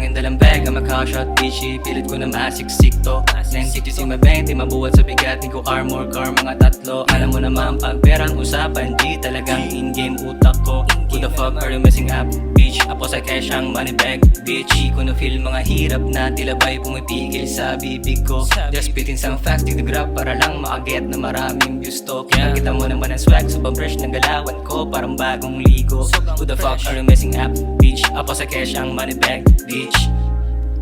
lang yung dalang bag ang mag-hotshot bitchy. Pilit ko na masiksik to. 9 my 20, mabuhat sa bigat. Di ko armor car, mga tatlo. Alam mo naman pag perang usapan, di talagang in-game utak ko. Who the fuck are you messing up, bitch? Ako sa cash ang money bag, bitch. Di ko na feel mga hirap na tila ba'y pumipigil sa bibig ko. Just spitting some facts, di grab para lang makaget na maraming views to. Kaya kita mo naman ang swag, sobrang fresh ng galawan ko, parang bagong ligo. Who the fuck are you messing up, bitch? Ako sa cash ang money bag, bitch.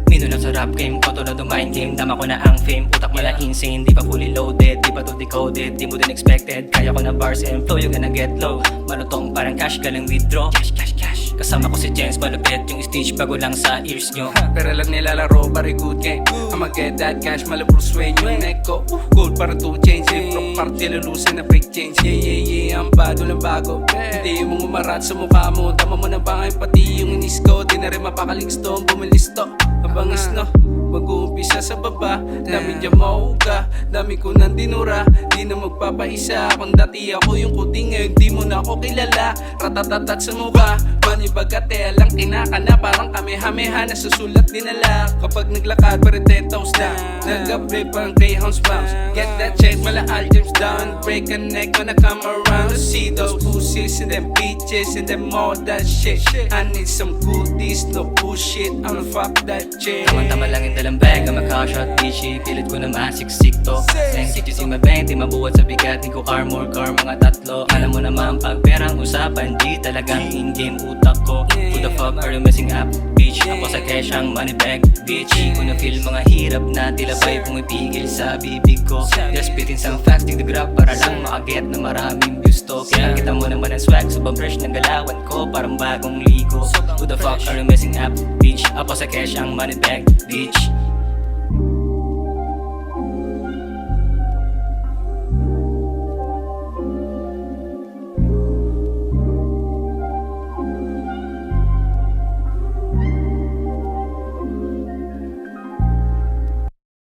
Mino lang sa rap game ko, tulad ng mind game. Dama ko na ang fame, utak mala insane. Di pa fully loaded, di pa to decoded. Di mo din expected, kaya ko na bars and flow. You gonna get low, malutong parang cash, galang withdraw. Cash, cash, cash. Kasama ko si James, malupit yung stage bago lang sa ears nyo. Pero lang nilalaro, very good game. I'ma get that cash, malapro swing yung neck ko. Gold para to change, pro party lulusin na break change. Yeah, ang bago ng bago. Hindi mo umarat sa mukha mo, tama mo na bangay pati yung inis ko. Di na rin mapakaligsto, bumilisto. Abangis no, mag-uumpisa sa baba. Dami dyan mauga, dami ko nang dinura. Di na magpapaisa, kung dati ako yung kuting. Ngayon di mo na ako kilala, ratatatat sa mukha. Manibagate, lang kinakana, parang kamehameha na susulat dinala. Kapag naglakad, pero 10 toes down. Nag-upgrade pang Greyhounds bounce. Get that check, mala algebs down. Break a neck when I come around to see those pussies and them bitches and them all that shit. I need some goodies, no bullshit, I'ma fuck that chick. Tama-tama lang yung dalang bag ang mag-hotshot bitchy. Pilit ko na masiksik to. 9 my 20, mabuhat sa bigat. Di ko armor car, mga tatlo. Alam mo naman pag perang usapan, di talagang in-game utak ko. Who the fuck are you messing up, bitch? Ako sa cash ang money bag, bitch. Di ko na feel mga hirap na tila ba'y pumipigil sa bibig ko. Just spitting some facts, di grab para lang makaget na maraming views to. Kaya kita mo naman ang swag, sobrang fresh ng galawan ko, parang bagong ligo. Who the fuck are you messing up, bitch? Ako sa cash ang money bag, bitch.